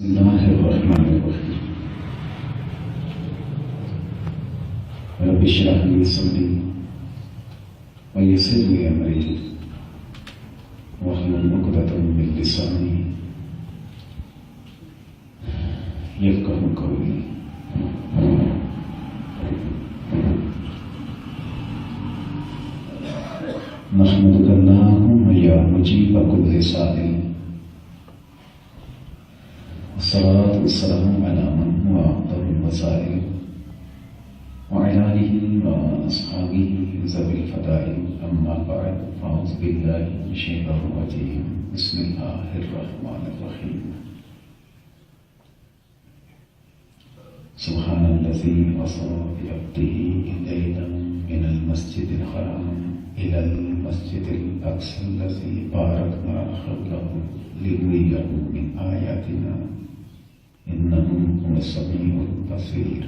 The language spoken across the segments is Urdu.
بسم الله الرحمن الرحيم رب اشرح لي صدري ويسر لي أمري واحلل عقدة من لساني يفقهوا قولي. نحمدك اللهم يا مجيب كل سائل، والصلاة والسلام على من هو أفضل الوسائل وعلى آله وأصحابه ذوي الفضائل. أما بعد، فأعوذ بالله من الشيطان الرجيم. بسم الله الرحمن الرحيم. سبحان الذي أسرى بعبده ليلا من المسجد الحرام إلى المسجد الأقصى الذي باركنا حوله لنريه من آياتنا إنه هو السميع البصير.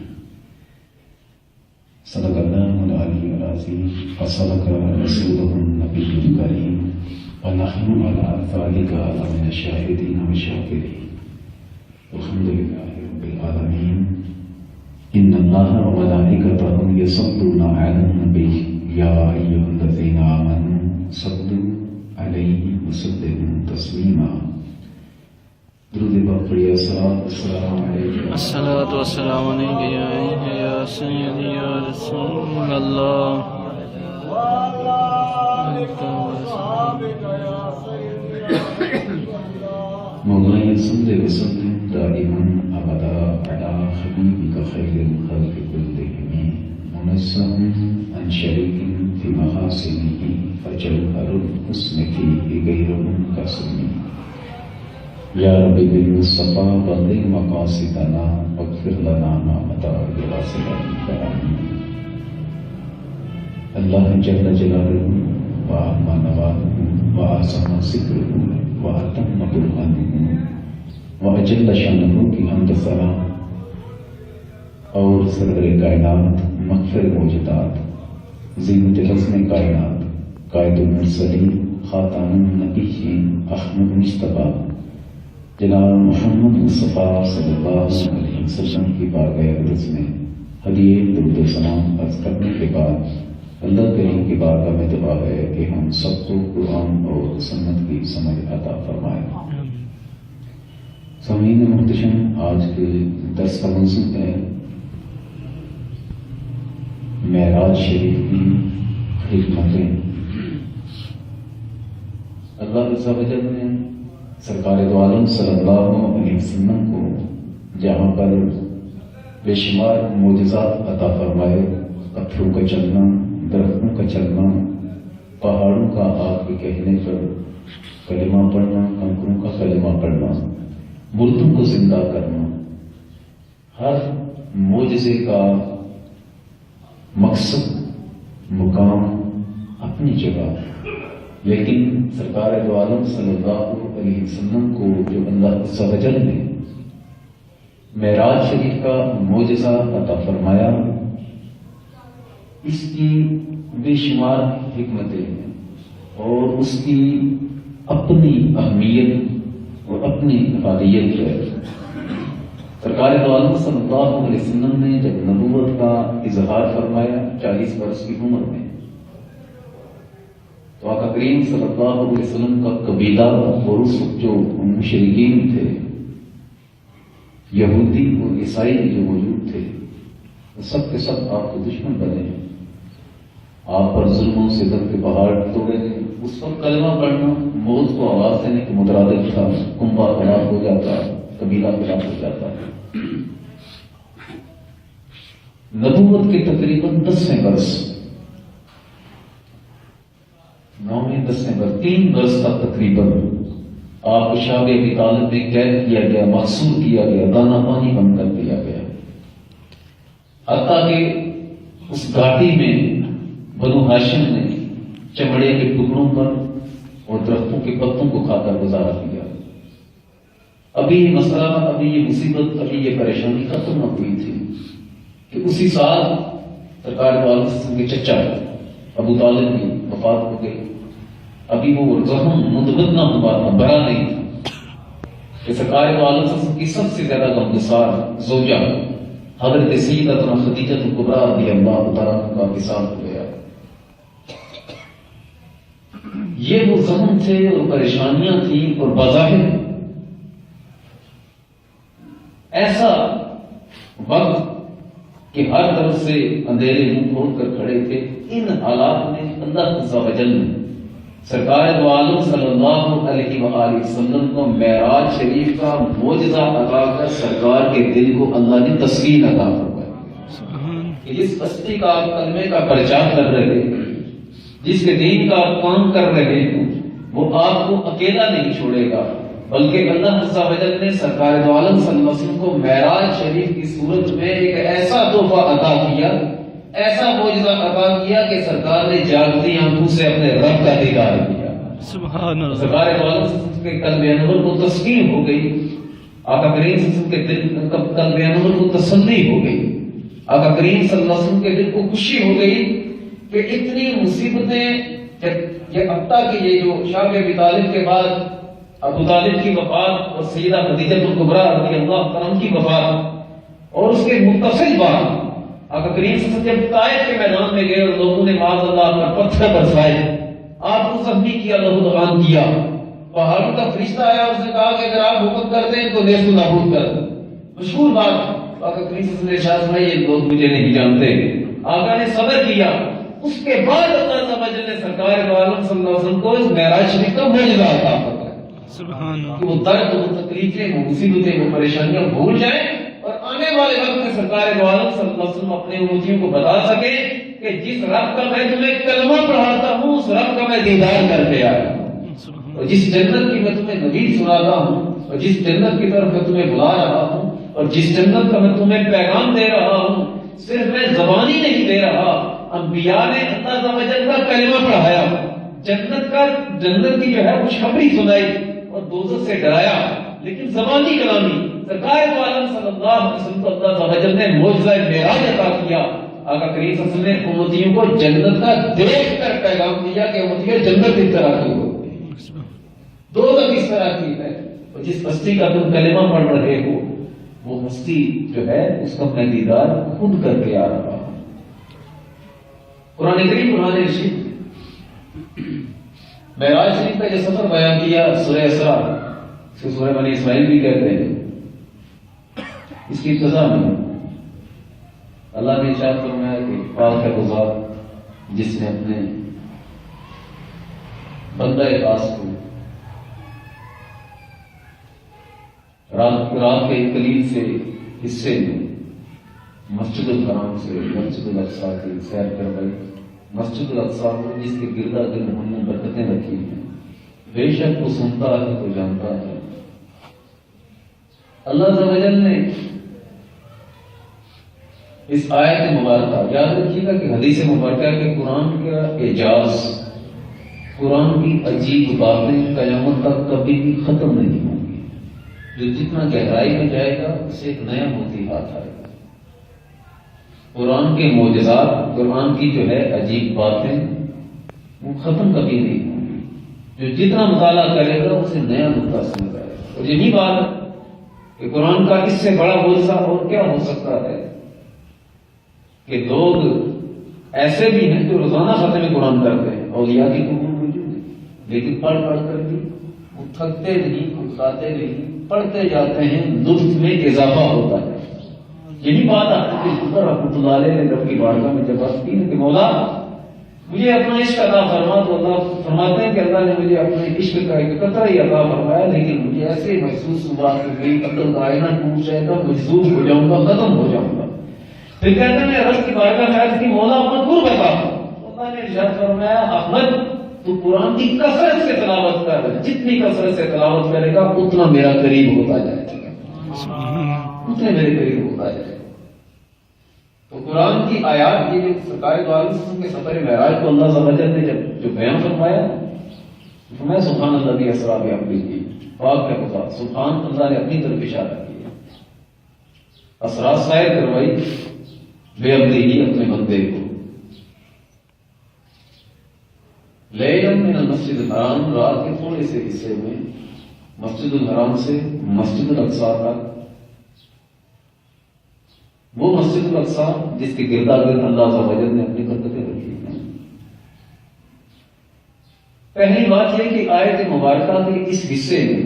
صدق الله العلي العظيم وصدق رسوله النبي الكريم ونحن على ذلك من الشاهدين والشاكرين. الحمد لله رب العالمين. إن الله وملائكته يصلون على النبي يا أيها الذين آمنوا صلوا عليه وسلموا تسليما. درود پاک پڑھیے. السلام علیکم. الصلاة والسلام علیک یا سیدی یا رسول اللہ. مولاي صل وسلم دائما ابدا على حبيبك خير الخلق كلهم منزه عن شريك في محاسنه فجوهر الحسن فيه غير منقسم. یا رب بالمصطفى بلغ مقاصدنا واغفر لنا ما مضى بواسطة الكرام. اللہ جل جلالہ وعظم نواله وأعظم ذکرہ وأتم برہانہ وأجل شانہ کی حمد ثنا اور سرور کائنات مغفر موجودات زینت حسن کائنات قائد المرسلین خاتم النبیین احمد مصطفیٰ جناب محمد مصطفیٰ صلی اللہ علیہ وسلم کی بارگاہ اقدس میں ہدیہ درود و سلام عرض کرنے کے بعد اللہ کریم کی بارگاہ میں دعا ہے کہ ہم سب کو قرآن اور سنت کی سمجھ عطا فرمائے. سامعین محتشم، آج کے درس کا موضوع ہے معراج شریف کی حکمتیں. اللہ عز و جل نے سرکار دو عالم صلی اللہ علیہ وسلم کو جہاں پر بے شمار معجزات عطا فرمائے، پتھروں کا چلنا، درختوں کا چلنا، پہاڑوں کا آگ کے کہنے پر کلمہ پڑھنا، کنکروں کا کلمہ پڑھنا، مردوں کو زندہ کرنا، ہر معجزے کا مقصد مقام اپنی جگہ. لیکن سرکار دو عالم صلی اللہ علیہ وسلم کو جو اللہ عز و جل نے معراج شریف کا معجزہ عطا فرمایا، اس کی بے شمار حکمتیں ہیں اور اس کی اپنی اہمیت اور اپنی افادیت ہے. سرکار دو عالم صلی اللہ علیہ وسلم نے جب نبوت کا اظہار فرمایا 40 برس کی عمر میں، تو آقا کریم صلی اللہ علیہ وسلم کا قبیلہ اور اس وقت جو مشرکین تھے، یہودی اور عیسائی جو موجود تھے، وہ سب کے سب آپ کو دشمن بنے، آپ پر ظلموں سے ستم کے پہاڑ توڑے گئے. اس وقت کلمہ پڑھنا موت کو آواز دینے کے مترادف تھا. کنبہ خراب ہو جاتا، قبیلہ خراب ہو جاتا. نبوت کے تقریباً 10ویں برس، 9ویں 10ویں برس، 3 برس تک تقریباً آپ کو شاب ابی طالب میں قید کیا گیا، محصور کیا گیا، دانہ پانی بند کر دیا گیا. حتیٰ کہ اس گھاٹی میں بنو ہاشم نے چمڑے کے ٹکڑوں پر اور درختوں کے پتوں کو کھا کر گزارا کیا. ابھی یہ مسئلہ، ابھی یہ مصیبت، ابھی یہ پریشانی ختم نہ ہوئی تھی کہ اسی سال سرکار دو عالم کے چچا ابو طالب کی وفات ہو گئی. ابھی وہ زخم مدبت نہ ہوا تھا، بڑا نہیں تھا. کہ سرکار دو عالم صلی اللہ علیہ وسلم کی سب سے زیادہ غمگسار زوجہ حضرت سیدتنا خدیجہ کبریٰ رضی اللہ تعالیٰ عنہا کا وصال ہو گیا۔ یہ وہ زخم تھے اور پریشانیاں تھیں، اور بظاہر ایسا وقت کہ ہر طرف سے اندھیرے منہ کھول کر کھڑے تھے۔ ان حالات میں اللہ عز و جل نے سرکار دو عالم صلی اللہ علیہ وآلہ وسلم کو معراج شریف کا معجزہ عطا کر سرکار کے دل کو اللہ نے تسکین عطا فرمائی کہ جس بستی کا آپ کلمے کا پرچار کر رہے ہیں، جس کے دین کا آپ کام کر رہے ہیں، وہ آپ کو اکیلا نہیں چھوڑے گا، بلکہ اللہ عز و جل نے سرکار دو عالم صلی اللہ علیہ وسلم کو معراج شریف کی صورت میں ایک ایسا تحفہ عطا کیا، ایسا معجزہ عطا کیا کہ سرکار نے جاگتی آنکھوں سے اپنے رب کا دیدار کیا۔ سبحان اللہ۔ سرکار دو عالم صلی اللہ علیہ وسلم کے قلب انور کو تسکین ہو گئی، آقا کریم صلی اللہ علیہ وسلم کے قلب انور کو تسلی ہو گئی، آقا کریم صلی اللہ علیہ وسلم کے دل کو خوشی ہو گئی کہ اتنی مصیبتیں، یہ اب تک یہ جو شاہ ابی طالب کے بعد ابو طالب کی وفات اور سیدہ خدیجہ کبریٰ رضی اللہ عنہا کی وفات اور اس کے متصل بعد آقا کریم صلی اللہ علیہ وسلم جب طائف کے میدان میں گئے اور لوگوں نے معاذ اللہ پر پتھر برسائے، آپ کو زخمی کیا، لہو لہان کیا، پہاڑوں کا فرشتہ آیا، اس نے کہا کہ اگر آپ حکم کرتے ہیں تو نیست و نابود کر۔ مشہور بات آقا کریم صلی اللہ علیہ وسلم نے ارشاد فرمایا یہ لوگ مجھے نہیں جانتے۔ آقا نے صبر کیا، اس کے بعد اللہ تعالیٰ نے سرکار دو عالم صلی اللہ علیہ وسلم کو اس معراج شریف کا معجزہ عطا فرمایا کہ وہ درد، وہ تکلیفیں، وہ مصیبتیں، وہ پریشانیاں بھول جائیں اور آنے والے وقت میں سرکار دو عالم صلی اللہ علیہ وسلم اپنے امتیوں کو بتا سکے کہ جس رب کا میں تمہیں کلمہ پڑھاتا ہوں اس رب کا میں دیدار کر کے آیا ہوں، اور جس جنت کی میں تمہیں نوید سناتا ہوں، اور جس جنت کی طرف میں تمہیں بلا رہا ہوں، اور جس جنت کا میں تمہیں پیغام دے رہا ہوں، صرف میں زبانی نہیں دے رہا، انبیاء نے اللہ عز و جل کا کلمہ پڑھایا، جنت کی جو ہے خوشخبری سنائی اور دوزخ سے ڈرایا، لیکن زبانی کلامی سرکار دو عالم صلی اللہ علیہ وسلم کو اللہ عز و جل نے معجزہ معراج عطا کیا۔ آقا کریم صلی اللہ علیہ وسلم نے امتیوں کو جنت کا دیکھ کر پیغام دیا کہ امتیوں جنت اس طرح کی ہوتی، دوزخ اس طرح کی ہے، اور جس ہستی کا تم کلمہ پڑھ رہے ہو وہ ہستی جو ہے اس کا میں دیدار خود کر کے آ رہا ہوں۔ قرآن کریم قرآن رشید معراج شریف کا جو سفر بیان کیا سورہ اسراء، اس کو سورہ بنی اسماعیل بھی کہتے ہیں، اس کی ابتدا میں اللہ نے ارشاد فرمایا کہ پاک ہے وہ ذات جس نے اپنے بندہ خاص کو رات کے قلیل سے حصے میں مسجد الحرام سے مسجد الاقصیٰ کی سیر کروائی، مسجد الاقصیٰ کو جس کے گردا گرد ہم نے برکتیں رکھی ہیں، بے شک وہ سنتا ہے تو جانتا ہے۔ اللہ عز و جل نے اس آیت مبارکہ یاد رکھیے گا کہ حدیث مبارکہ کے قرآن کا اعجاز، قرآن کی عجیب باتیں قیامت تک کبھی بھی ختم نہیں ہوں گی، جو جتنا گہرائی میں جائے گا اسے ایک نیا موتی ہاتھ آئے گا۔ قرآن کے معجزات، قرآن کی جو ہے عجیب باتیں وہ ختم کبھی نہیں ہوں گی، جو جتنا مطالعہ کرے گا اسے نیا نقطہ سمجھ آئے گا۔ اور یہی بات ہے کہ قرآن کا اس سے بڑا معجزہ اور کیا ہو سکتا ہے کہ لوگ ایسے بھی ہیں جو روزانہ ختم قرآن کرتے ہیں، اولیاء کی قبول موجود ہے، لیکن پڑھ کر بھی وہ تھکتے نہیں، اٹھاتے نہیں، پڑھتے جاتے ہیں، لطف میں اضافہ ہوتا ہے۔ یہی بات آپ کے رحمۃ اللہ علیہ نے رب کی بارگاہ میں جب بات کی کہ مولا مجھے اپنا عشق عطا فرما، تو اللہ فرماتے ہیں کہ اللہ نے مجھے اپنے عشق کا ایک قطرہ ہی عطا فرمایا، لیکن مجھے ایسے محسوس ہوا کہ میری عقل کا آئینہ ٹوٹ جائے گا، مجذوب ہو جاؤں گا، ختم ہو جاؤں گا۔ پھر کہتے ہیں میں رب کی بارگاہ میں عرض کی مولا اپنا قرب بتا۔ اللہ نے ارشاد فرمایا احمد تو قرآن کی کثرت سے تلاوت کر، جتنی کثرت سے تلاوت کرے گا اتنا میرا قریب ہوتا جائے گا، اتنے میرے قریب ہوتا جائے گا۔ تو قرآن کی آیات یہ سرکار دو عالم صلی اللہ علیہ وسلم کے سفر معراج کو اللہ عز و جل نے جو بیان فرمایا، فرمایا سبحان اللہ بھی اسرا بعبدہ، پاک ہے خدا، سبحان اللہ نے اپنی طرف اشارہ کیا، اسرا سیر کروائی بے عبدہ ہی اپنے بندے کو، لیلا من المسجد الحرام، رات کے تھوڑے سے حصے میں مسجد الحرام سے مسجد الاقصی تک، وہ مسجد الاقصی جس کے گردا گرد اللہ عز و جل نے اپنی برکتیں رکھی ہیں۔ پہلی بات یہ کہ آیت مبارکہ کے اس حصے میں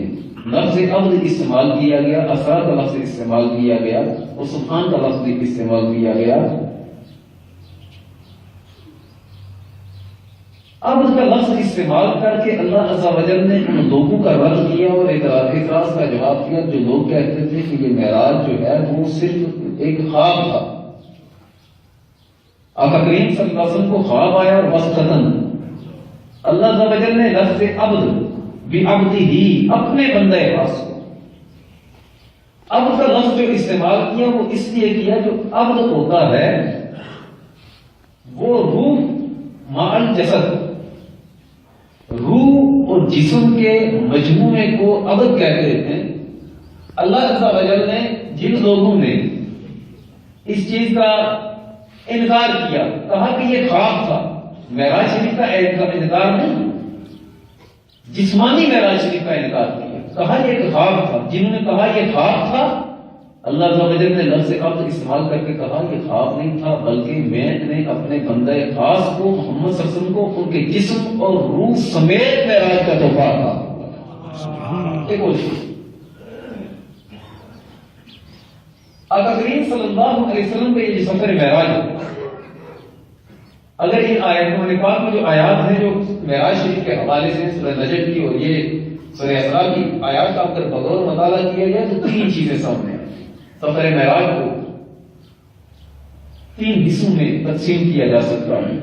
لفظ عبد استعمال کیا گیا، اسرا کا لفظ استعمال کیا گیا اور سبحان کا لفظ استعمال کیا گیا۔ عبد کا لفظ استعمال کر کے اللہ عز و جل نے ان لوگوں کا رد کیا اور اعتراض کا جواب دیا جو لوگ کہتے تھے کہ یہ معراج جو ہے وہ صرف ایک خواب تھا۔ آقا کریم صلی اللہ علیہ وسلم کو خواب آیا اور بس ختم۔ اللہ عز و جل نے لفظ عبد بعبدہ اپنے بندے خاص کو عبد کا لفظ جو استعمال کیا وہ اس لیے کیا جو عبد ہوتا ہے وہ روح مع الجسد، روح اور جسم کے مجموعے کو عبد کہتے ہیں۔ اللہ عز و جل نے جن لوگوں نے اس چیز کا انکار کیا، کہا کہ یہ خواب تھا، معراج شریف کا انکار نہیں، جسمانی معراج شریف کا انکار کیا، کہا یہ ایک خواب تھا۔ جنہوں نے کہا یہ خواب تھا، اللہ عز و جل نے لفظ عبد استعمال کر کے کہا یہ خواب نہیں تھا، بلکہ میں نے اپنے بندے خاص کو محمد صلی اللہ علیہ وسلم کو ان کے جسم اور روح سمیت معراج کا تحفہ تھا۔ ایک اور چیز، آقا کریم صلی اللہ علیہ وسلم کا یہ سفر معراج، اگر ان آیاتوں میں پاک میں جو آیات ہیں جو معراج شریف کے حوالے سے سورہ نجم کی اور یہ سورہ اسراء کی آیات کا اگر بغور مطالعہ کیا جائے تو تین چیزیں سامنے ہیں۔ سفر معراج کو تین حصوں میں تقسیم کیا جا سکتا ہے۔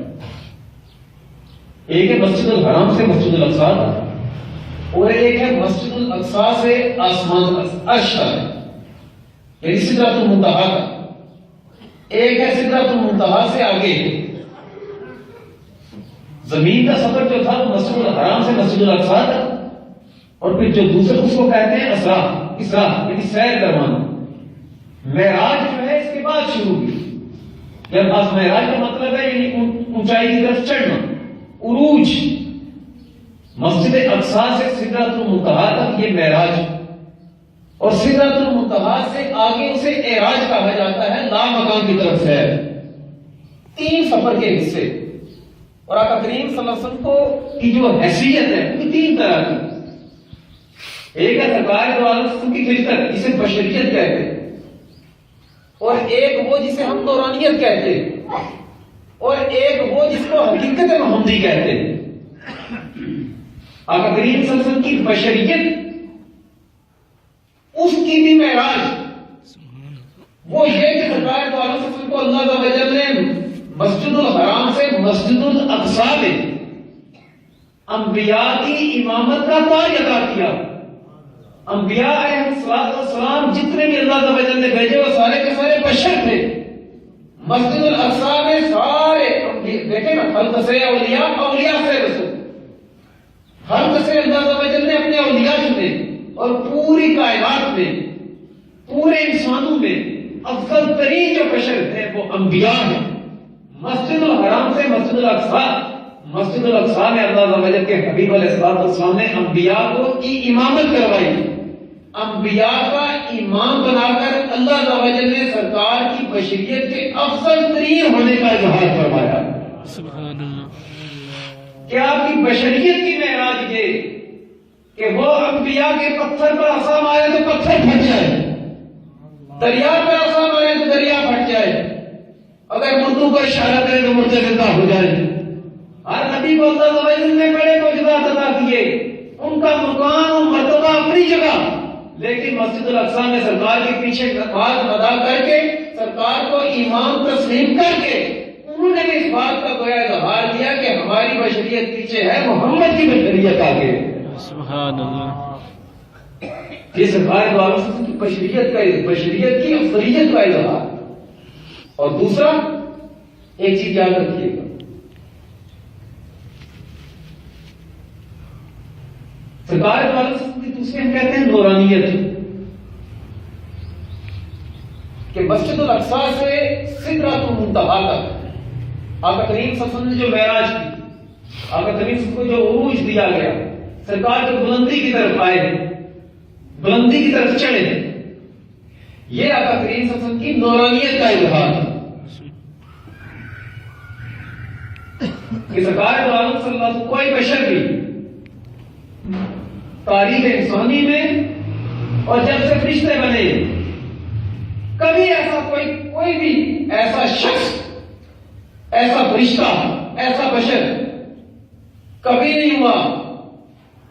ایک ہے مسجد الحرام سے مسجد الاقصی تک، اور ایک ہے مسجد الاقصی سے آسمان عرش تک، یعنی سدرۃ المنتہا تک۔ ایک ہے سدرۃ المنتہا سے آگے زمین کا سفر جو تھا وہ مسجد الحرام سے مسجد الاقصی تک، اور پھر جو دوسرے اس کو کہتے ہیں اسراء یعنی سیر کروانا۔ معراج جو ہے اس کے بعد شروع ہوئی۔ جب معراج کا مطلب ہے یعنی اونچائی کی طرف چڑھنا، عروج، مسجد اقصی سے سدرۃ المنتہا تک یہ معراج، اور سدرۃ المنتہا سے آگے اسے اعراج کہا جاتا ہے، لا مکان کی طرف ہے۔ تین سفر کے حصے، اور آقا کریم صلی اللہ علیہ وسلم کو کی جو حیثیت ہے وہ تین طرح کی۔ ایک ہے سرکار دو عالم کی خلقت، جسے بشریت کہتے ہیں، اور ایک وہ جسے ہم نورانیت کہتے ہیں، اور ایک وہ جس کو حقیقت محمدی کہتے ہیں۔ آقا کریم صلی اللہ علیہ وسلم کی بشریت، اس کی بھی معراج وہ یہ کہ سرکار دو عالم صلی اللہ علیہ وسلم کو اللہ عز و جل نے مسجد الحرام سے مسجد الاقصی میں انبیاء کی امامت کا تاج عطا کیا۔ انبیاء علیہ السلام جتنے بھی اللہ عز و جل نے بھیجے وہ سارے کے سارے بشر تھے۔ مسجد الاقصی میں سارے دیکھیں نا، خلق سے اولیاء، اولیاء سے رسول، خلق سے اللہ عز و جل نے اپنے اولیاء چنے، اور پوری کائنات میں پورے انسانوں میں افضل ترین جو بشر تھے وہ انبیاء ہیں۔ مسجد الحرام سے مسجد الاقصی میں اللہ عز و جل کے حبیب علیہ السلام نے انبیاء کو کی امامت کروائی۔ انبیاء کا امام بنا کر اللہ عز و جل نے سرکار کی بشریت کے افضل ترین ہونے کا اظہار فرمایا۔ سبحان اللہ۔ کہ آپ کی بشریت کی معراج یہ کہ وہ انبیاء کے پتھر پر عصا مارے تو پتھر پھٹ جائے، دریا پر عصا مارے تو دریا پھٹ جائے، اگر مردوں کو اشارہ کرے تو مردے زندہ ہو جائے۔ ہر نبی کو اللہ عز و جل نے بڑے معجزات عطا کیے، ان کا مقام و مرتبہ اپنی جگہ، لیکن مسجد الاقصی میں سرکار کے پیچھے نماز ادا کر کے سرکار کو امام تسلیم کر کے انہوں نے بھی اس بات کا گویا اظہار کیا کہ ہماری بشریت پیچھے ہے، محمد کی بشریت آگے۔ سبحان اللہ۔ یہ سرکار دو عالم کی بشریت کی افضلیت کا اظہار۔ اور دوسرا ایک چیز یاد رکھیے گا، سرکار دو عالم کی دوسرے ہم کہتے ہیں نورانیت، کہ مسجد الاقصی سے سدرۃ المنتہا تک آقا کریم صلی اللہ علیہ وسلم نے جو معراج کی، آقا کریم صلی اللہ علیہ وسلم کو جو عروج دیا گیا، سرکار جو بلندی کی طرف آئے، بلندی کی طرف چڑھے. یہ آقا کریم صلی اللہ علیہ وسلم کی نورانیت کا اظہار ہے کہ سرکار دو عالم صلی اللہ علیہ وسلم کوئی بشر بھی تاریخ انسانی میں اور جب سے فرشتے بنے کبھی ایسا کوئی بھی ایسا شخص، ایسا فرشتہ، ایسا بشر کبھی نہیں ہوا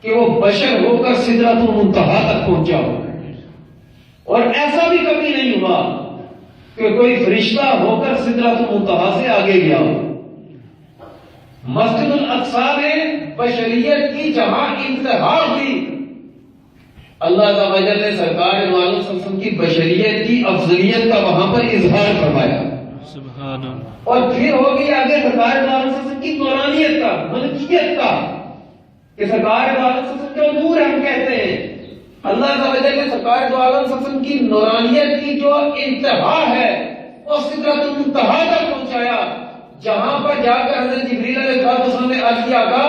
کہ وہ بشر ہو کر سدرۃ المنتہا تک پہنچا ہو، اور ایسا بھی کبھی نہیں ہوا کہ کوئی فرشتہ ہو کر سدرۃ المنتہا سے آگے گیا ہو. مسجد الاقصی میں بشریت کی جہاں انتہا تھی، اللہ تعالی وجل نے سرکار دو عالم صلی اللہ علیہ وسلم کی بشریت کی افضلیت کا وہاں پر اظہار فرمایا. سبحان اللہ. اور پھر ہوگی آگے سرکار دو عالم صلی اللہ علیہ وسلم کی نورانیت کا، ملکیت کا، کہ سرکار دو عالم صلی اللہ علیہ وسلم جو نور ہم کہتے ہیں، اللہ تعالی وجل نے سرکار دو عالم صلی اللہ علیہ وسلم کی نورانیت کی جو انتہا ہے وہ سدرۃ المنتہا تک پہنچایا، جہاں پر جا کر حضرت جبریل علیہ السلام نے عرض کیا کہ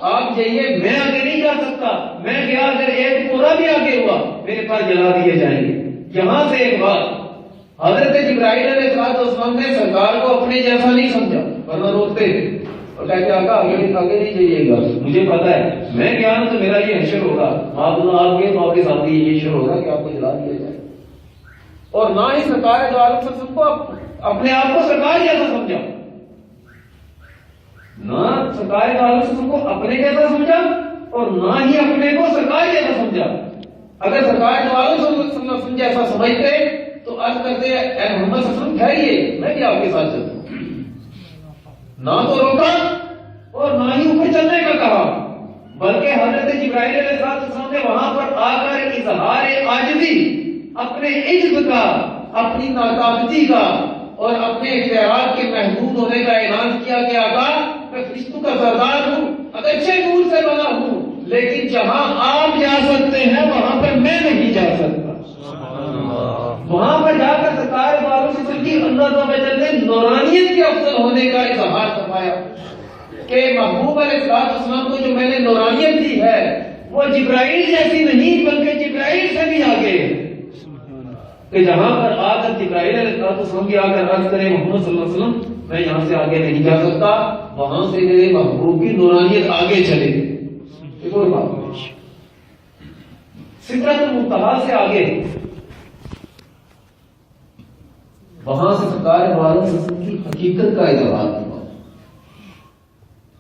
آپ جائیے، میں آگے نہیں جا سکتا، میں گیا اگر ایک پورا بھی آگے ہوا میرے پاس جلا دیے جائیں گے. یہاں سے ایک بات، حضرت جبرائیل علیہ السلام نے سرکار کو اپنے جیسا نہیں سمجھا، ورنہ روکتے اور کہتے آقا آگے نہیں جائیے گا، مجھے پتا ہے میں گیا ہوں تو میرا یہ حشر ہوگا، آپ گئے تو آپ کے ساتھ یہ حشر ہوگا کہ آپ کو جلا دیا جائے. اور نہ ہی سرکار دو عالم صلی اللہ علیہ وسلم کو اپنے آپ کو سرکار جیسا سمجھا، نہ سرکار دو عالم صلی اللہ علیہ وسلم کو اپنے جیسا سمجھا اور نہ ہی اپنے کو سرکار جیسا سمجھا. اگر سرکار دو عالم صلی اللہ علیہ وسلم جیسا سمجھتے تو عرض کرتے اے محمد صلی اللہ علیہ وسلم ٹھہریے، میں بھی آپ کے ساتھ چلتا ہوں. نہ تو روکا اور نہ ہی اوپر چلنے کا کہا، بلکہ حضرت جبرائیل علیہ السلام نے وہاں پر آ کر اظہار عاجزی، اپنے عجز کا، اپنی ناطاقتی کا اور اپنے اختیارات کے محدود ہونے کا اعلان کیا کہ آقا میں فرشتوں کا سردار ہوں، اگرچہ نور سے بنا ہوں، لیکن جہاں آپ جا سکتے ہیں وہاں پر میں نہیں جا سکتا. وہاں پر جا کر سرکار دو عالم صلی اللہ علیہ وسلم کی اللہ تعالی نے نورانیت کے افضل ہونے کا اظہار فرمایا کہ محبوب علیہ السلام کو جو میں نے نورانیت دی ہے وہ جبرائیل جیسی نہیں بلکہ جبرائیل سے بھی آگے ہے، کہ جہاں پر آ کر جبرائیل علیہ السلام کی آ کر عرض کرے محمد صلی اللہ علیہ وسلم میں یہاں سے آگے نہیں جا سکتا، وہاں سے میرے محبوب کی نورانیت آگے چلے. ایک اور بات، سدرۃ المنتہا سے آگے، وہاں سے سرکار دو عالم صلی اللہ علیہ وسلم کی حقیقت کا اظہار ہوا.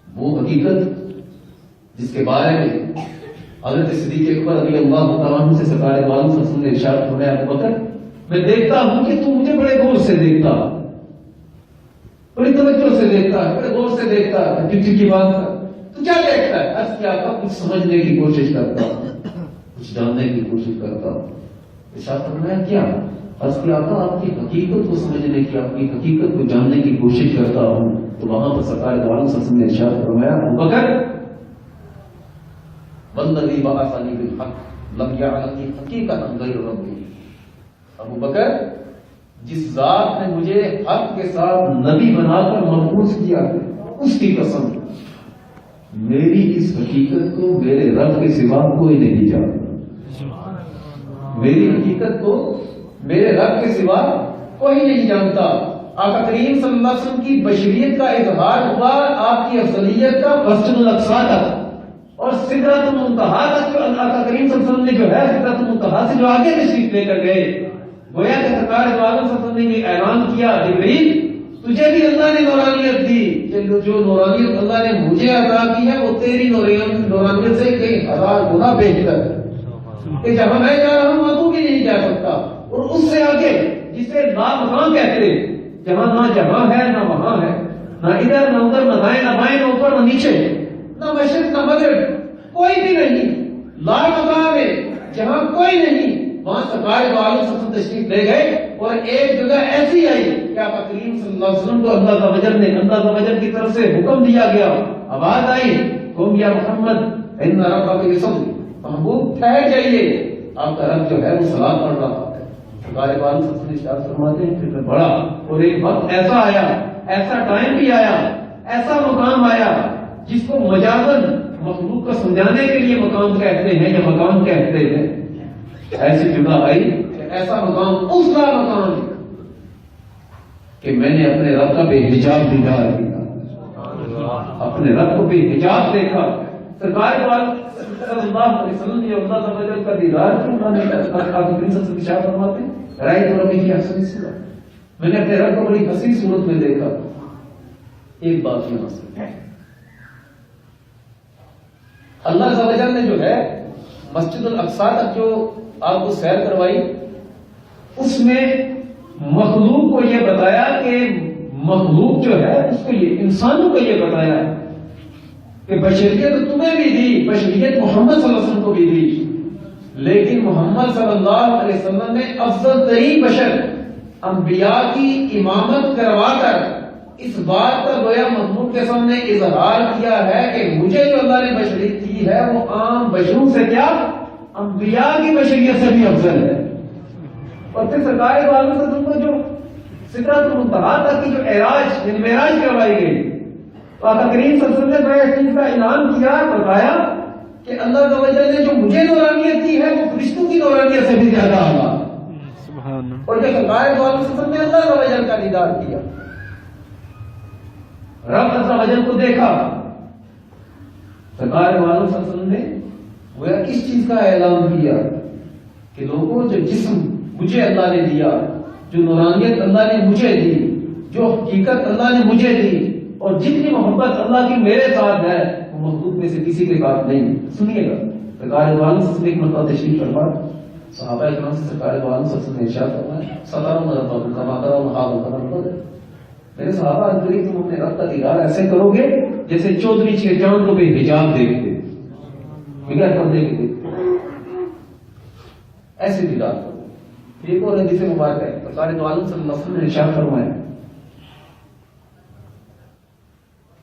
وہ حقیقت جس کے بارے میں حضرت صدیق اکبر رضی اللہ تعالیٰ عنہ سے سرکار دو عالم صلی اللہ علیہ وسلم نے ارشاد فرمایا ابو بکر میں دیکھتا ہوں کہ تو مجھے بڑے غور سے دیکھتا، بڑی توجہ سے دیکھتا ہے، بڑے غور سے دیکھتا ہے، ٹھیک کی بات کر تو کیا دیکھتا ہے؟ عرض کیا تھا کچھ سمجھنے کی کوشش کرتا ہوں، کچھ جاننے کی کوشش کرتا ہوں. ارشاد فرمایا کیا؟ عرض کیا تھا آپ کی حقیقت کو سمجھنے کی، آپ کی حقیقت کو جاننے کی کوشش کرتا ہوں. تو وہاں پر سرکار دو عالم صلی اللہ علیہ وسلم نے ارشاد فرمایا ابو بکر والذی بعثنی بالحق لم یعلمنی حقیقتا غیر ربی، ابو بکر جس ذات نے مجھے حق کے ساتھ نبی بنا کر مبعوث کیا ہے اس کی قسم میری اس حقیقت کو میرے رب کے سوا کوئی نہیں جانتا، میری حقیقت کو میرے رب کے سوا کوئی نہیں جانتا. آقا کریم صلی اللہ علیہ وسلم کی بشریت کا اظہار ہوا، آپ کی افضلیت کا مسجد الاقصی تک اور سدرۃ المنتہا تک جو آقا کریم صلی اللہ علیہ وسلم نے جو ہے سدرۃ المنتہا سے جو آگے تشریف لے کر گئے، گویا کہ سرکار دو عالم صلی اللہ علیہ وسلم نے اعلان کیا جبریل تجھے بھی اللہ نے نورانیت دی، جو نورانیت اللہ نے مجھے عطا کی ہے وہ تیری نورانیت سے کئی ہزار گنا بہتر ہے، کہ جہاں میں جا رہا ہوں وہاں تو بھی نہیں جا سکتا. اور اس سے آگے جسے لامکان کہتے، جہاں نہ جہاں ہے نہ وہاں ہے، نہ ادھر نہ ادھر، نہ دائیں نہ بائیں، نہ اوپر نہ نیچے، نہ مشرق نہ مغرب، کوئی بھی نہیں، لامکان ہے جہاں کوئی نہیں، وہاں سرکار دو عالم صلی اللہ علیہ وسلم تشریف لے گئے. اور ایک جگہ ایسی آئی کہ آقا کریم صلی اللہ علیہ وسلم کو اللہ تعالی وجل کی طرف سے حکم دیا گیا، آواز آئی قم یا محمد ان ربک یصلی، محبوب ٹھہر جائیے، آپ کا رب جو ہے وہ صلاۃ پڑھ رہا ہے. سرکار دو عالم صلی اللہ علیہ وسلم ارشاد فرماتے ہیں پھر میں بڑا، اور ایک وقت ایسا آیا، ایسا ٹائم بھی آیا، ایسا مقام آیا جس کو مجازن مخلوق کو سمجھانے کے لیے مقام کہتے ہیں یا مقام کہتے ہیں. ایسی جگہ آئی کہ ایسا مقام اس کا مقام کہ میں نے اپنے رب کا بے حجاب دیدار کیا، اپنے رب کو بے حجاب دیکھا۔ سرکار صلی اللہ علیہ وسلم نے اللہ تعالی کا دیدار کیوں نہیں کرتا؟ آپ کریم صلی اللہ علیہ وسلم فرماتے ہیں رائے تو ربی کی حسنی صورت، میں نے اپنے رب کو بڑی حسین صورت میں دیکھا۔ ایک بات یہاں سے اللہ عز و جل نے جو ہے مسجد الاقصی تک جو آپ کو سیر کروائی، اس میں مخلوق کو یہ بتایا کہ مخلوق جو ہے اس کو یہ انسانوں کو یہ بتایا کہ بشریت تمہیں بھی دی، بشریت محمد صلی اللہ علیہ وسلم کو بھی دی، لیکن محمد صلی اللہ علیہ وسلم نے افضل ترین بشر انبیاء کی امامت کروا کر اس بات کا گویا مخلوق کے سامنے اظہار کیا ہے کہ مجھے جو اللہ نے بشریت دی ہے وہ عام بشروں سے کیا انبیاء کی بشریت سے بھی افضل ہے۔ اور پھر سرکار دو عالم صلی اللہ علیہ وسلم کو جو سدرۃ المنتہا تک کی جو معراج یعنی معراج کروائی گئی، تو آقا کریم صلی اللہ علیہ وسلم نے اس چیز کا اعلان کیا، بتایا کہ اللہ تعالی نے جو مجھے نورانیت دی ہے وہ فرشتوں کی نورانیت سے بھی زیادہ اعلیٰ۔ اور جو سرکار دو عالم صلی اللہ علیہ وسلم نے اللہ تعالی کا دیدار کیا، رب عز و جل کو دیکھا، سرکار دو عالم صلی اللہ علیہ وسلم نے وہ کس چیز کا اعلان کیا کہ لوگوں جو جسم مجھے اللہ نے دیا، جو نورانیت اللہ نے مجھے دی، جو حقیقت اللہ نے مجھے دی، اور جتنی محبت اللہ کی میرے ساتھ ہے وہ مخلوق میں سے کسی کے ساتھ نہیں۔ سنیے گا سرکار دو عالم صلی اللہ علیہ وسلم ایک مرتبہ تشریف فرما، صحابہ کرام سے سرکار دو عالم صلی اللہ علیہ وسلم نے ارشاد فرمایا سترون ربکم کما ترون هذا القمر، میرے صحابہ اندری تم اپنے رب کا دیدار ایسے کرو گے جیسے چودھری کے چاند کو بے حجاب دیکھتے، بغیر پردے کے دیکھتے، ایسے دیدار کرو۔ ایک اور حدیث مبارک ہے سرکار دو عالم صلی اللہ علیہ وسلم نے ارشاد فرمایا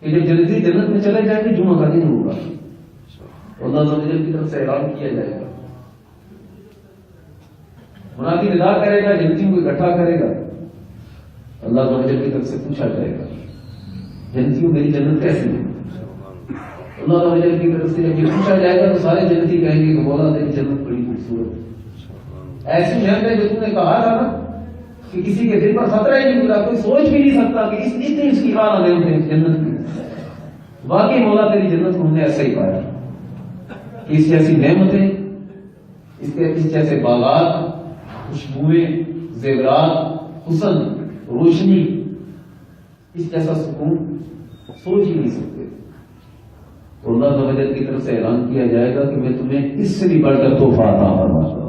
کہ جب جنتی جنت میں چلے جائیں گے جمعہ کا دن ہوگا، اللہ عز و جل کی طرف سے اعلان کیا جائے گا، منادی ندا کرے گا، جنتیوں کو اکٹھا کرے گا، اللہ عز و جل کی طرف سے پوچھا جائے گا جنتیوں میری جنت کیسی ہے؟ اللہ عز و جل کی طرف سے جب یہ پوچھا جائے گا تو سارے جنتی کہیں گے کہ مولا تیری جنت بڑی خوبصورت ہے، ایسی نعمت ہے جو تم نے کہا تھا نا کہ کسی کے دل پر خطرہ ہی نہیں گزرا، کوئی سوچ بھی نہیں سکتا کہ اتنی اس کی بات آ گئی جنت کی، واقعی مولا تیری جنت کو ہم نے ایسا ہی پایا، اس جیسی نعمتیں، اس جیسے باغات، خوشبوئیں، زیورات، حسن، روشنی، اس جیسا سکون سوچ ہی نہیں سکتے۔ تو اللہ تعالی کی طرف سے اعلان کیا جائے گا کہ میں تمہیں اس سے بھی بڑھ کر تحفہ عطا فرماتا ہوں۔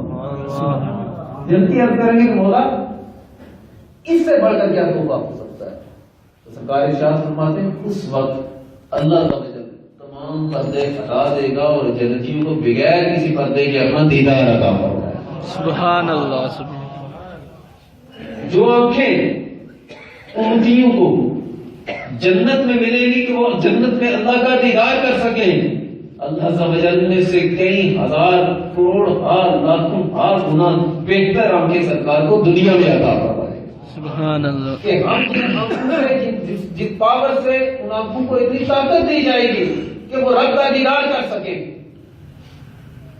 جنتی عرض کریں گے کہ مولا اس سے بڑھ کر کیا تحفہ ہو سکتا ہے؟ تو سرکار ارشاد فرماتے ہیں اس وقت اللہ تعالی تمام پردے ہٹا دے گا اور جنتیوں کو بغیر کسی پردے کے اپنا دیدار عطا فرمائے۔ سبحان اللہ، جو آنکھیں امتیوں کو جنت میں ملے گی کہ وہ جنت میں اللہ کا دیدار کر سکیں، اللہ عز و جل میں سے کئی ہزار کروڑ لاکھوں گنا بہتر آنکھیں سرکار کو دنیا میں عطا فرمائے۔ سبحان اللہ، کہ ہم جس پاور سے ان آنکھوں کو اتنی طاقت دی جائے گی کہ وہ رب کا دیدار کر سکے،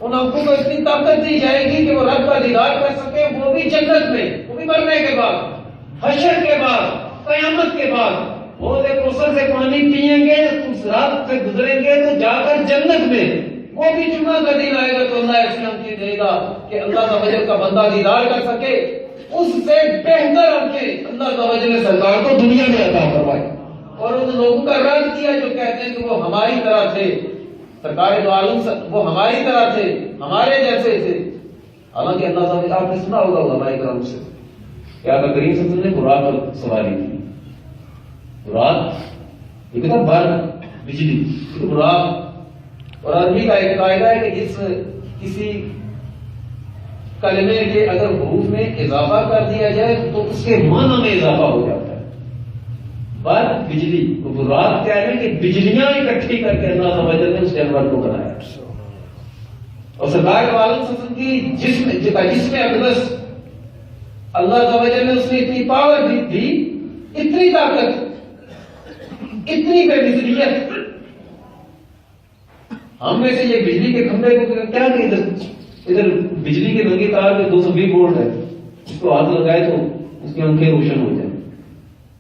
ان آنکھوں کو اتنی طاقت دی جائے گی کہ وہ رب کا دیدار کر سکے، وہ بھی جنت میں، وہ بھی مرنے کے بعد، حشر کے بعد، قیامت کے بعد، وہ ایک کوثر سے پانی پئیں گے، اس رات سے گزریں گے تو جا کر جنت میں وہ بھی جمعہ کا دن آئے گا تو اللہ ایسی آنکھیں دے گا کہ اللہ تعالی کا بندہ دیدار کر سکے، اس سے بہتر آنکھیں اللہ تعالی نے سرکار کو دنیا میں عطا فرمائی۔ اور ان لوگوں کا رد کیا جو کہتے ہیں کہ وہ ہماری طرح تھے، سرکار دو عالم وہ ہماری طرح تھے، ہمارے جیسے تھے، حالانکہ اللہ تعالی آپ نے سنا ہوگا ہمارے کرام سے کہ آقا کریم صلی اللہ علیہ وسلم نے براق پر سواری کی، براق یہ کہتا برق بجلی، براق، اور عربی کا ایک قاعدہ ہے کہ جس کسی کلمے کے اگر حروف میں اضافہ کر دیا جائے تو اس کے معنی میں اضافہ ہو جاتا ہے۔ برق بجلی، تو براق کیا ہے کہ بجلیاں اکٹھی کر کے اللہ تعالی نے اس جانور کو بنایا، اور سرکار عالم صلی اللہ علیہ وسلم کی جسم اقدس اللہ تعالی نے اس نے اتنی پاور دی، اتنی طاقت، اتنی بے نظریت، ہم میں سے یہ بجلی کے کھمبے کو کیا نہیں ادھر بجلی کے رنگی تار پہ 220 وولٹ ہے، اس کو ہاتھ لگائے تو اس کی آنکھیں روشن ہو جائیں.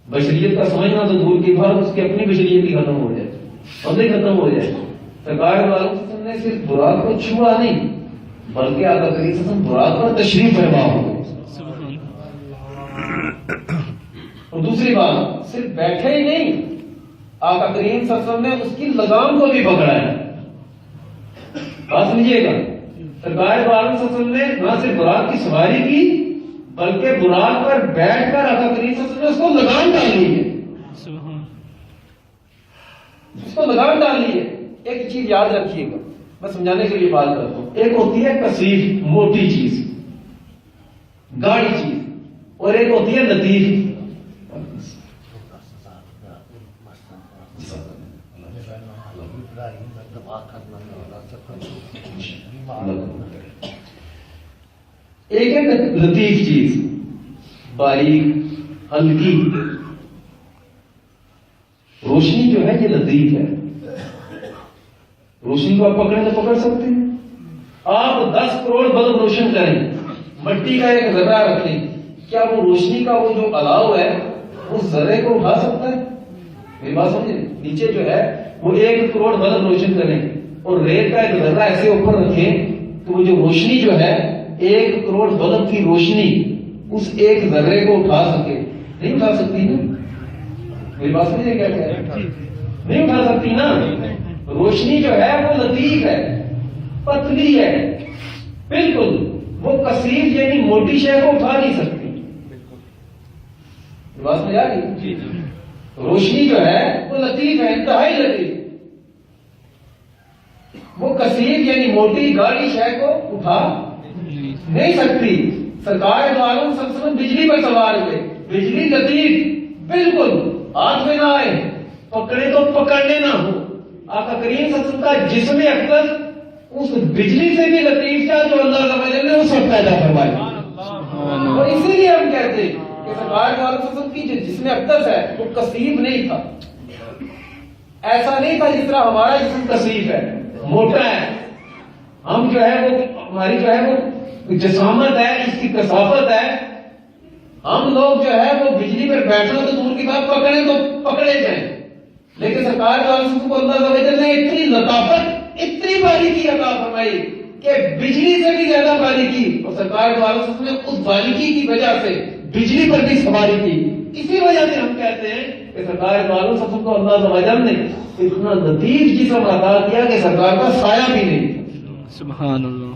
بشریت کا سمجھنا تو دور کی بات، اس کی اپنی بشریت ہی ختم ہو جائے، عمل ختم ہو جائے. سرکار والوں نے صرف براق کو چھوا نہیں بلکہ آقا کریم صلی اللہ علیہ وسلم براق پر تشریف فرما ہو گئے. اور دوسری بات، صرف بیٹھے ہی نہیں، آقا کریم صلی اللہ علیہ وسلم نے اس کی لگام کو بھی پکڑا ہے. بات سمجھیے گا، سرکار دو عالم صلی اللہ علیہ وسلم نے نہ صرف براق کی سواری کی بلکہ براق پر بیٹھ کر آقا کریم صلی اللہ علیہ وسلم نے اس کو لگام ڈال لی ہے. اس کو لگام ڈال لی ہے. ایک چیز یاد رکھیے گا، میں سمجھانے کے لیے بات کرتا ہوں. ایک ہوتی ہے کثیف موٹی چیز، گاڑی چیز، اور ایک ہوتی ہے لطیف. ایک ہے لطیف چیز، باریک ہلکی. روشنی جو ہے یہ لطیف ہے. روشنی کو آپ پکڑیں تو پکڑ سکتے ہیں. آپ 10 کروڑ بلب روشن کریں، مٹی کا ایک ذرہ رکھیں، کیا وہ روشنی کا وہ جو الاؤ ہے اس ذرے کو اٹھا سکتا ہے؟ میری بات سمجھیں. نیچے جو ہے وہ 1 کروڑ بلب روشن کریں اور ریت کا ایک ذرہ ایسے اوپر رکھیں تو وہ جو روشنی جو ہے 1 کروڑ بلب کی روشنی اس ایک ذرے کو اٹھا سکے؟ نہیں اٹھا سکتی نا. میری بات سمجھیں کیا کہہ رہے ہیں؟ نہیں اٹھا سکتی نا. روشنی جو ہے وہ لطیف ہے، پتلی ہے بالکل. وہ کثیر یعنی موٹی شے کو اٹھا نہیں سکتی. بات سمجھ آ گئی؟ روشنی جو ہے وہ لطیف ہے، انتہائی لطیف. وہ کثیر یعنی موٹی گاڑی شے کو اٹھا نہیں سکتی. سرکار دو عالم صلی اللہ علیہ وسلم بجلی پر سوار ہوئے، بجلی لطیف بالکل، ہاتھ میں نہ آئے، پکڑے تو پکڑنے نہ ہو. آقا کریم صلی اللہ علیہ وسلم کا جسم اقدس اس بجلی سے بھی لطیف تھا جو اللہ تعالی نے اس وقت پیدا فرمایا. اور اسی لیے ہم کہتے ہیں کہ سرکار دو عالم صلی اللہ علیہ وسلم کی جو جسم اقدس ہے وہ کثیف نہیں تھا. ایسا نہیں تھا جس طرح ہمارا جسم کثیف ہے، موٹا ہے. ہم جو ہے وہ ہماری جو ہے وہ جسامت ہے، اس کی کثافت ہے. ہم لوگ جو ہے وہ بجلی پر بیٹھنا تو دور کی بات، پکڑے تو پکڑے جائیں. لیکن سرکار دو عالم کو اللہ تعالی نے اتنی لطافت، اتنی باریکی عطا فرمائی کہ بجلی سے بھی زیادہ باریکی. اور سرکار دو عالم نے اس باریکی کی وجہ سے بجلی پر بھی سواری کی. اسی وجہ سے ہم کہتے ہیں کہ سرکار دو عالم کو اللہ تعالی نے اتنا لطیف جسم عطا کیا کہ سرکار کا سایہ بھی نہیں. سبحان اللہ.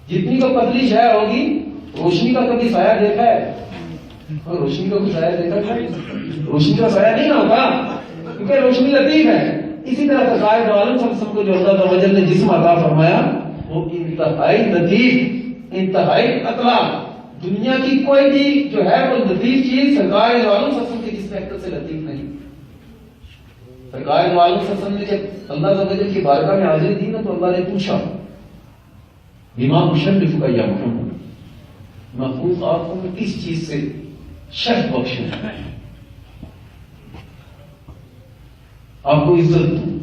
جتنی کو پتلی شے ہوگی، روشنی کا کبھی سایہ دیکھا ہے؟ اور روشنی کا کوئی سایہ دیکھا ہے؟ روشنی کا سایہ نہیں نہ ہوگا کیونکہ روشنی لطیف ہے. اسی طرح سرکار دو عالم صلی اللہ علیہ وسلم کو جو اللہ تعالی نے جسم عطا فرمایا وہ انتہائی لطیف، انتہائی اطلاع. دنیا کی کوئی بھی جو ہے وہ لطیف چیز سرکار دو عالم صلی اللہ علیہ وسلم کے جسم اقدس سے لطیف نہیں. سرکار دو عالم صلی اللہ علیہ وسلم نے جب اللہ تعالی کی بارگاہ میں حاضری دی نا تو اللہ نے پوچھا، امام مشرف کا یا محمد، محفوظ آپ کو میں کس چیز سے شرف بخشوں، آپ کو عزت دوں؟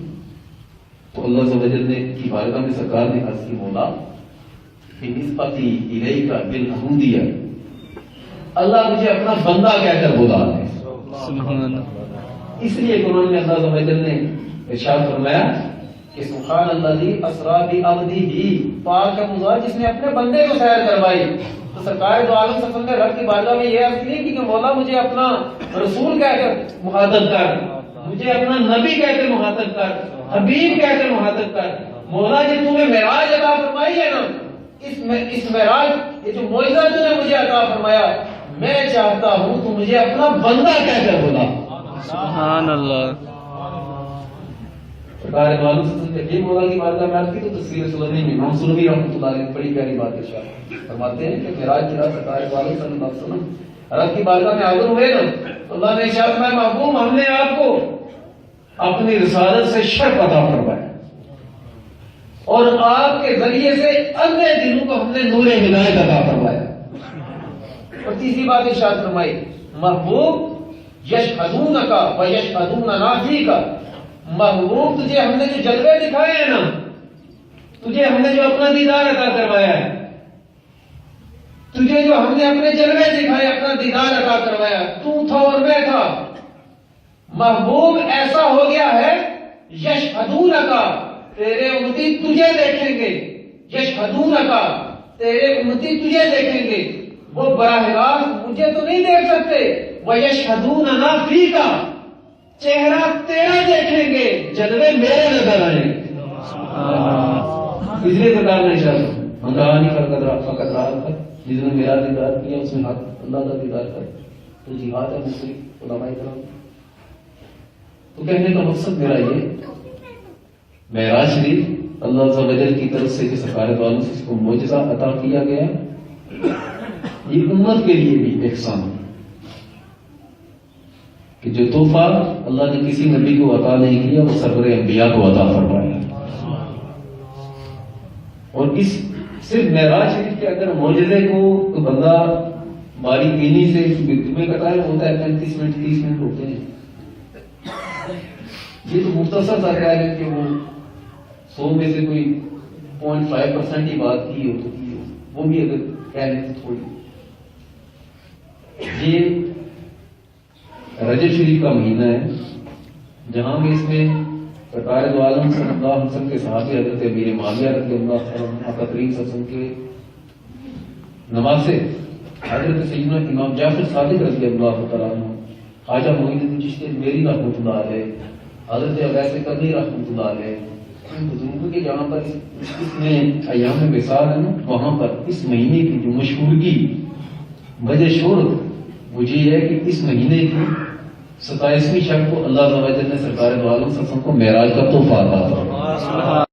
تو اللہ عز و جل نے کی بارگاہ میں سرکار نے عرض کی، مولا بنسبتی الیک بالعبودیہ، اللہ مجھے اپنا بندہ کہہ کر بلا ہے. سبحان اللہ. اس لیے قرآن میں اللہ عز و جل نے ارشاد فرمایا کہ سبحان الذی اسری بعبدہ، پاک ہے وہ جس نے اپنے بندے کو سیر کروائی. تو سرکار دو عالم صلی اللہ علیہ وسلم نے رب کی بارگاہ میں یہ عرض کی کہ مولا مجھے اپنا رسول کہہ کر مخاطب کر، مجھے اپنا نبی کہہ کر مخاطب کر، حبیب کہہ کر مخاطب کر. مولا جی تم نے معراج عطا فرمائی ہے نا، اس معراج یہ جو معجزہ تو نے مجھے عطا فرمایا، میں چاہتا ہوں تو مجھے اپنا بندہ کہہ کر بلا. سبحان اللہ. سرکار دو عالم صلی اللہ علیہ وسلم نے مولا کی بارگاہ میں عرض کی تو تصویر سلمی میں امام سلمی رحمۃ اللہ علیہ بڑی پیاری بات ارشاد فرماتے ہیں کہ معراج کی رات سرکار دو عالم صلی اللہ علیہ وسلم رب کی بارگاہ میں حاضر ہوئے نا تو اللہ نے ارشاد فرمایا، محبوب ہم نے آپ کو اپنی رسالت سے شرف عطا فرمایا اور آپ کے ذریعے سے اندھے دلوں کو ہم نے نور ہدایت عطا فرمایا. اور تیسری بات ارشاد فرمائی، محبوب یشہدونک و یشہدوننا فیک، محبوب تجھے ہم نے جو جلوے دکھائے ہیں نا تجھے ہم نے جو اپنا دیدار عطا کروایا ہے، تجھے جو ہم نے اپنے جلوے دکھائے، اپنا دیدار عطا کروایا، تو تھا اور میں تھا، محبوب ایسا ہو گیا ہے یشہدون کا، تیرے امتی تجھے دیکھیں گے، یشہدون کا، تیرے امتی تجھے دیکھیں گے، وہ براہ راست مجھے تو نہیں دیکھ سکتے، وَيَشْهَدُونَنَا فِيكَ، چہرہ تیرا دیکھیں گے، جلوے میرے نظر آئیں گے۔ اس لیے سرکار نے ارشاد ہم رہا نہیں فقط رہا کر، جس نے میرا دیدار کیا اس نے حق اللہ کا دیدار کر، تو جہاد ہے مختلف علماء کرام۔ تو کہنے کا مقصد میرا یہ، معراج شریف اللہ عز و جل کی طرف سے جو سرکار دو عالم سے اس کو معجزہ عطا کیا گیا، یہ امت کے لیے بھی احسان ہے کہ جو تحفہ اللہ نے کسی نبی کو عطا نہیں کیا وہ سرور انبیاء کو عطا فرمایا۔ اور اس صرف معراج شریف کے اگر معجزے کو تو بندہ باری بینی سے تمہیں پتا ہے ہوتا ہے 35 منٹ 30 منٹ ہوتے ہیں، یہ تو مختصر سا خیال ہے کہ وہ 100 میں سے کوئی 0.5% ہی بات کی ہو تو کی ہو، وہ بھی اگر کہہ لیں تو تھوڑی۔ یہ رجب شریف کا مہینہ ہے جہاں میں اس میں سرکار دو عالم صلی اللہ علیہ وسلم کے صحابی حضرت امیر معاویہ رضی اللہ عنہ کریم صلی اللہ علیہ وسلم کے نواسے حضرت سیدنا امام جعفر صادق رضی اللہ تعالیٰ عنہ، خواجہ معین الدین چشتی میری رحمۃ اللہ علیہ، حضرت عبیس قدری رحمۃ اللہ علیہ، بزرگوں کے جہاں پر اس میں ایام وصال ہے نا، وہاں پر اس مہینے کی جو مشہورگی وجہ شہرت وہ یہ ہے کہ اس مہینے کی 27ویں شب کو اللہ عز و جل نے سرکار دو عالم صلی اللہ علیہ وسلم کو معراج کا تحفہ عطا فرمایا۔